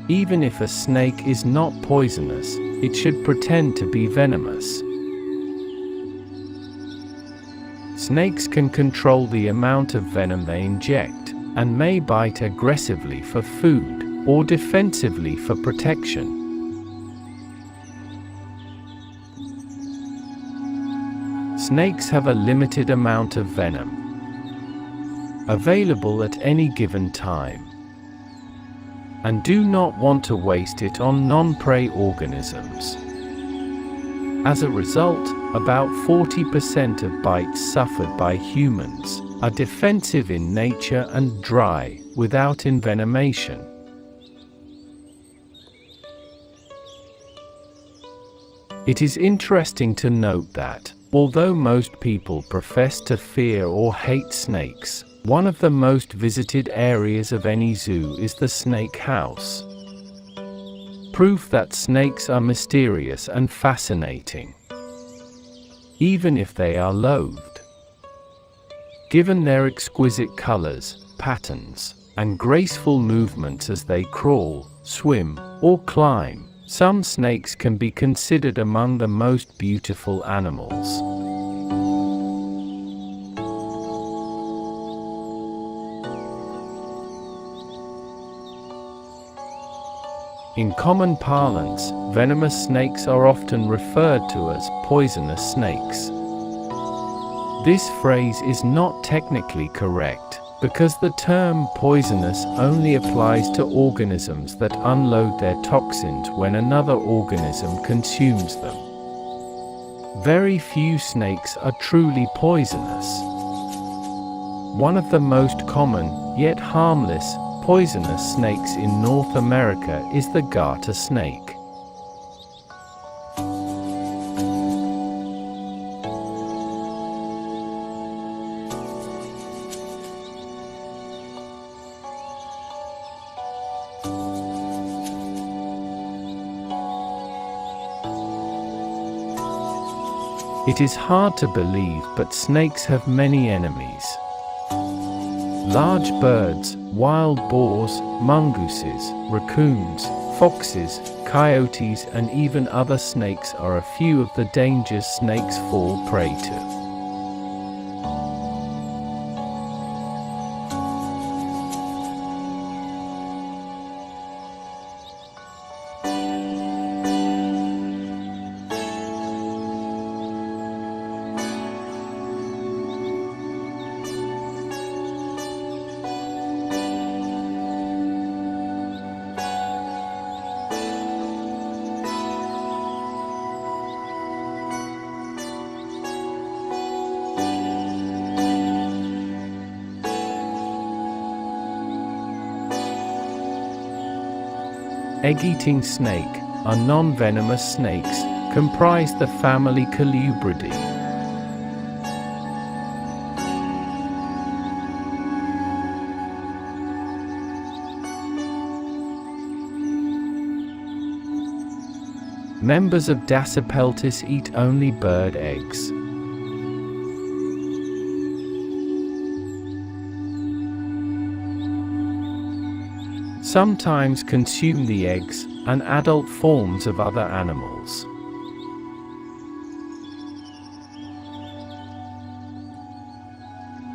Even if a snake is not poisonous, it should pretend to be venomous. Snakes can control the amount of venom they inject, and may bite aggressively for food, or defensively for protection. Snakes have a limited amount of venom available at any given time, and do not want to waste it on non-prey organisms. As a result, about 40% of bites suffered by humans are defensive in nature and dry, without envenomation. It is interesting to note that, although most people profess to fear or hate snakes, one of the most visited areas of any zoo is the snake house. Proof that snakes are mysterious and fascinating, even if they are loathed. Given their exquisite colors, patterns, and graceful movements as they crawl, swim, or climb, some snakes can be considered among the most beautiful animals. In common parlance, venomous snakes are often referred to as poisonous snakes. This phrase is not technically correct, because the term poisonous only applies to organisms that unload their toxins when another organism consumes them. Very few snakes are truly poisonous. One of the most common, yet harmless, poisonous snakes in North America is the garter snake. It is hard to believe, but snakes have many enemies. Large birds, wild boars, mongooses, raccoons, foxes, coyotes, and even other snakes are a few of the dangers snakes fall prey to. Egg-eating snake are non-venomous snakes, comprise the family Colubridae. Members of Dasypeltis eat only bird eggs. Sometimes consume the eggs and adult forms of other animals.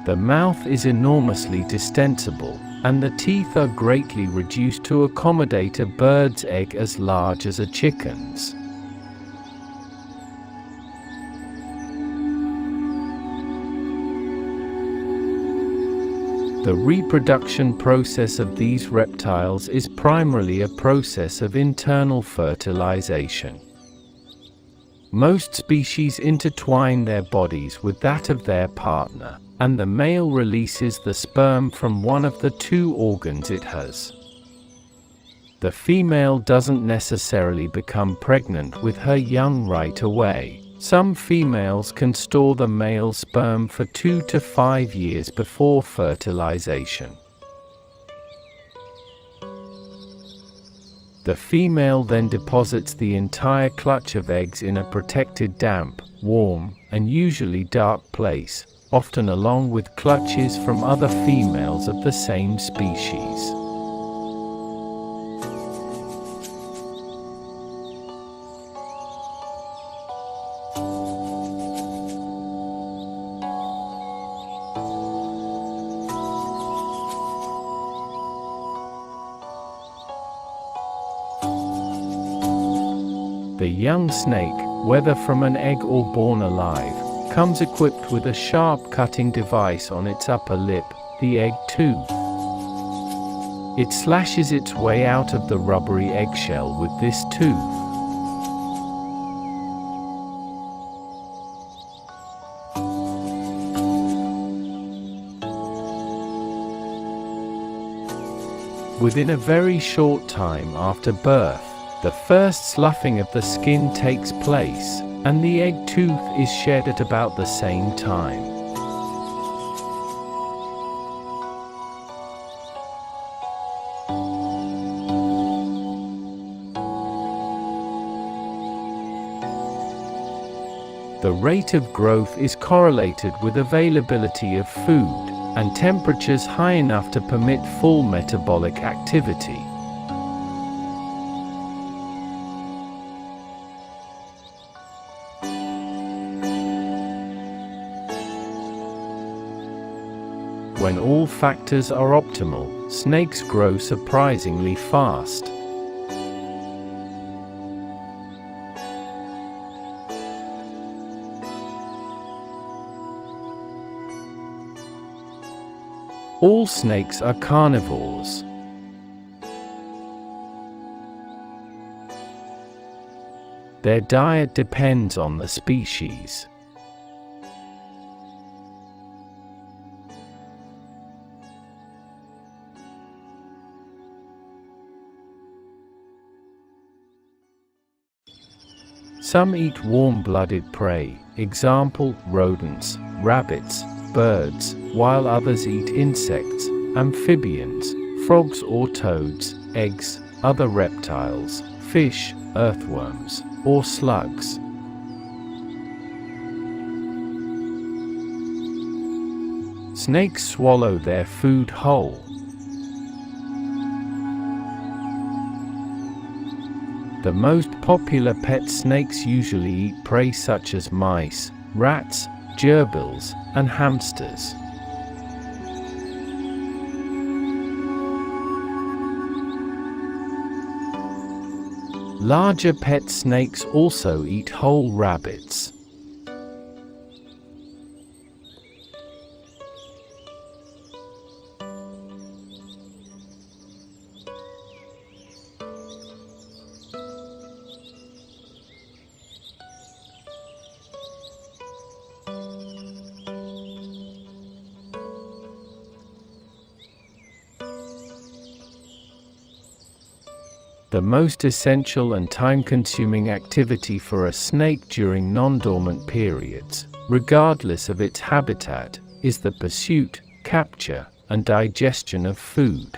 The mouth is enormously distensible, and the teeth are greatly reduced to accommodate a bird's egg as large as a chicken's. The reproduction process of these reptiles is primarily a process of internal fertilization. Most species intertwine their bodies with that of their partner, and the male releases the sperm from one of the two organs it has. The female doesn't necessarily become pregnant with her young right away. Some females can store the male sperm for 2 to 5 years before fertilization. The female then deposits the entire clutch of eggs in a protected damp, warm, and usually dark place, often along with clutches from other females of the same species. The young snake, whether from an egg or born alive, comes equipped with a sharp cutting device on its upper lip, the egg tooth. It slashes its way out of the rubbery eggshell with this tooth. Within a very short time after birth, the first sloughing of the skin takes place, and the egg tooth is shed at about the same time. The rate of growth is correlated with availability of food, and temperatures high enough to permit full metabolic activity. When all factors are optimal, snakes grow surprisingly fast. All snakes are carnivores. Their diet depends on the species. Some eat warm-blooded prey, example, rodents, rabbits, birds, while others eat insects, amphibians, frogs or toads, eggs, other reptiles, fish, earthworms, or slugs. Snakes swallow their food whole. The most popular pet snakes usually eat prey such as mice, rats, gerbils, and hamsters. Larger pet snakes also eat whole rabbits. The most essential and time-consuming activity for a snake during non-dormant periods, regardless of its habitat, is the pursuit, capture, and digestion of food.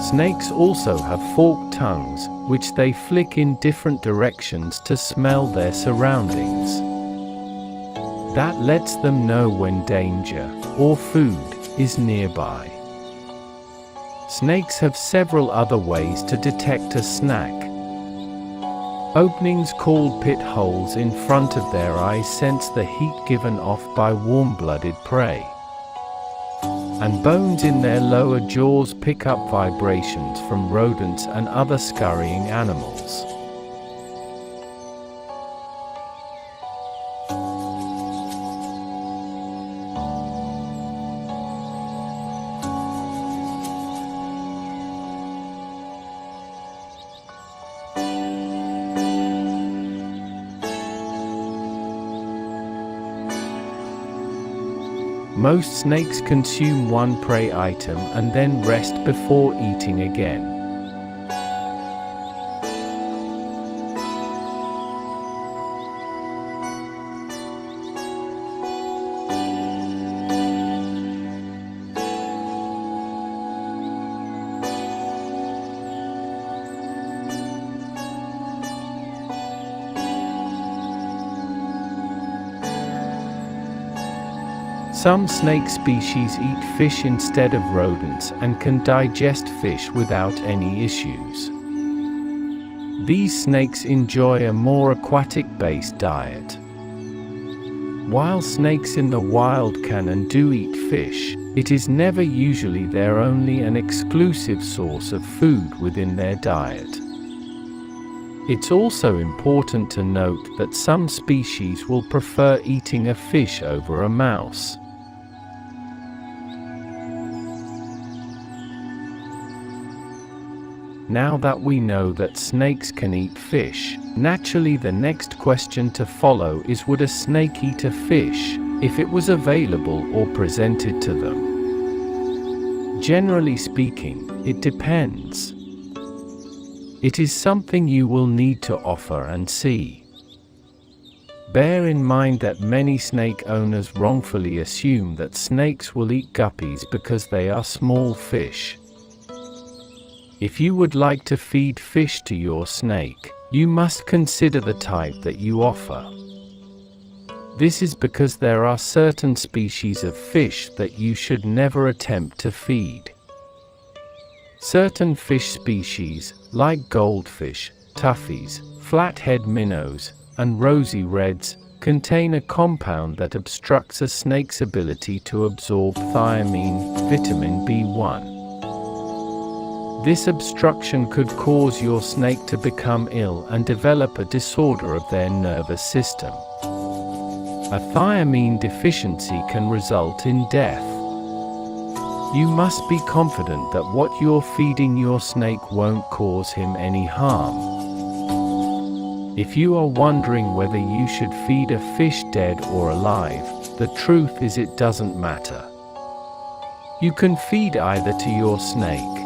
Snakes also have forked tongues, which they flick in different directions to smell their surroundings. That lets them know when danger, or food, is nearby. Snakes have several other ways to detect a snack. Openings called pit holes in front of their eyes sense the heat given off by warm-blooded prey. And bones in their lower jaws pick up vibrations from rodents and other scurrying animals. Most snakes consume one prey item and then rest before eating again. Some snake species eat fish instead of rodents and can digest fish without any issues. These snakes enjoy a more aquatic-based diet. While snakes in the wild can and do eat fish, it is never usually their only and exclusive source of food within their diet. It's also important to note that some species will prefer eating a fish over a mouse. Now that we know that snakes can eat fish, naturally the next question to follow is, would a snake eat a fish if it was available or presented to them? Generally speaking, it depends. It is something you will need to offer and see. Bear in mind that many snake owners wrongfully assume that snakes will eat guppies because they are small fish. If you would like to feed fish to your snake, you must consider the type that you offer. This is because there are certain species of fish that you should never attempt to feed. Certain fish species, like goldfish, toughies, flathead minnows, and rosy reds, contain a compound that obstructs a snake's ability to absorb thiamine, vitamin B1. This obstruction could cause your snake to become ill and develop a disorder of their nervous system. A thiamine deficiency can result in death. You must be confident that what you're feeding your snake won't cause him any harm. If you are wondering whether you should feed a fish dead or alive, the truth is it doesn't matter. You can feed either to your snake.